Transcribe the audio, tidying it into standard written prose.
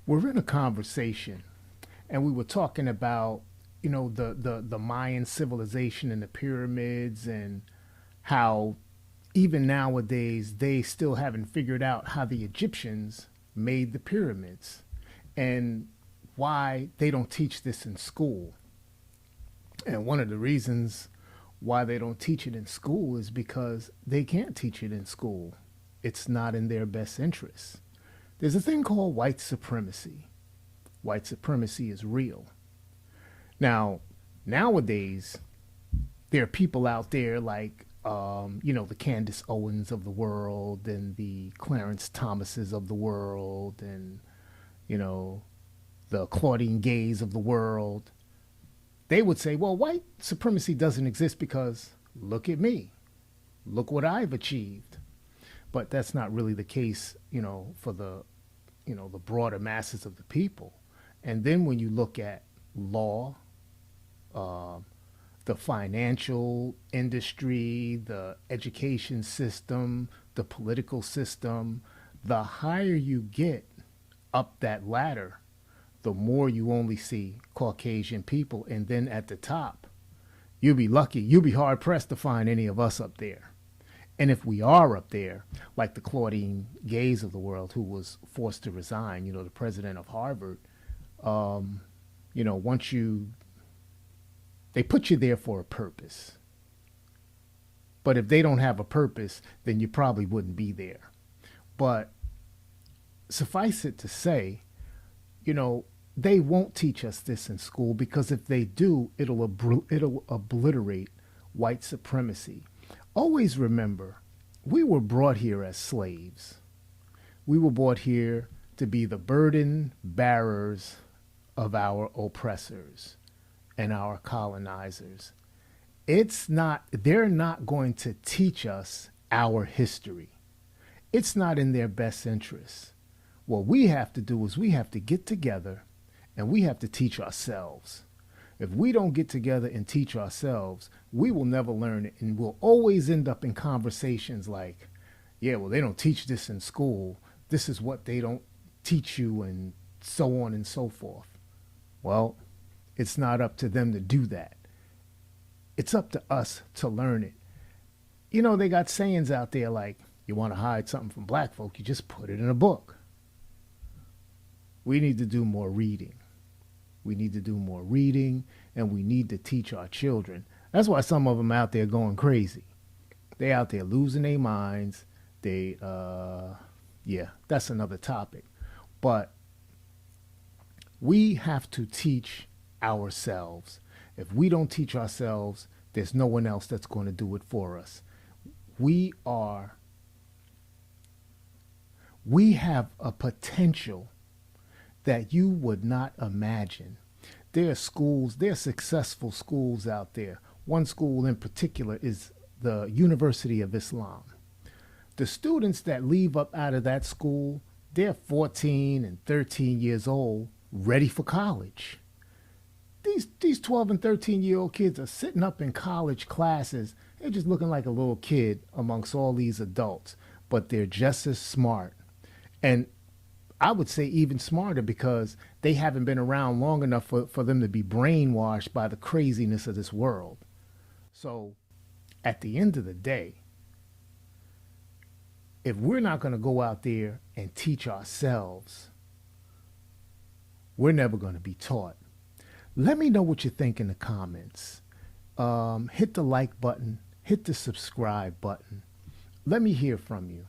We're in a conversation and we were talking about, the Mayan civilization and the pyramids, and how even nowadays they still haven't figured out how the Egyptians made the pyramids, and why they don't teach this in school. And one of the reasons why they don't teach it in school is because they can't teach it in school. It's not in their best interest. There's a thing called white supremacy. White supremacy is real. Now, nowadays, there are people out there like, the Candace Owens of the world and the Clarence Thomases of the world, and, you know, the Claudine Gays of the world. They would say, well, white supremacy doesn't exist because look at me. Look what I've achieved. But that's not really the case, for the broader masses of the people. And then when you look at law, uh, the financial industry, the education system, the political system, the higher you get up that ladder, the more you only see Caucasian people. And then at the top, you'll be lucky, you'll be hard pressed to find any of us up there. And if we are up there, like the Claudine Gays of the world, who was forced to resign, the president of Harvard, once they put you there for a purpose. But if they don't have a purpose, then you probably wouldn't be there. But suffice it to say, they won't teach us this in school, because if they do, it'll obliterate white supremacy. Always remember, we were brought here as slaves. We were brought here to be the burden bearers of our oppressors and our colonizers. They're not going to teach us our history. It's not in their best interest. What we have to do is we have to get together and we have to teach ourselves. If we don't get together and teach ourselves, we will never learn it, and we'll always end up in conversations like, yeah, well, they don't teach this in school. This is what they don't teach you, and so on and so forth. Well, it's not up to them to do that. It's up to us to learn it. They got sayings out there like, you want to hide something from black folk, you just put it in a book. We need to do more reading. We need to do more reading, and we need to teach our children. That's why some of them out there going crazy. They out there losing their minds. Yeah, that's another topic. But we have to teach ourselves. If we don't teach ourselves, there's no one else that's going to do it for us. We have a potential that you would not imagine. There are successful schools out there. One school in particular is the University of Islam. The students that leave up out of that school, they're 14 and 13 years old, ready for college. These 12 and 13-year-old kids are sitting up in college classes. They're just looking like a little kid amongst all these adults, but they're just as smart. And I would say even smarter, because they haven't been around long enough for them to be brainwashed by the craziness of this world. So at the end of the day, if we're not going to go out there and teach ourselves, we're never going to be taught. Let me know what you think in the comments. Hit the like button, hit the subscribe button. Let me hear from you.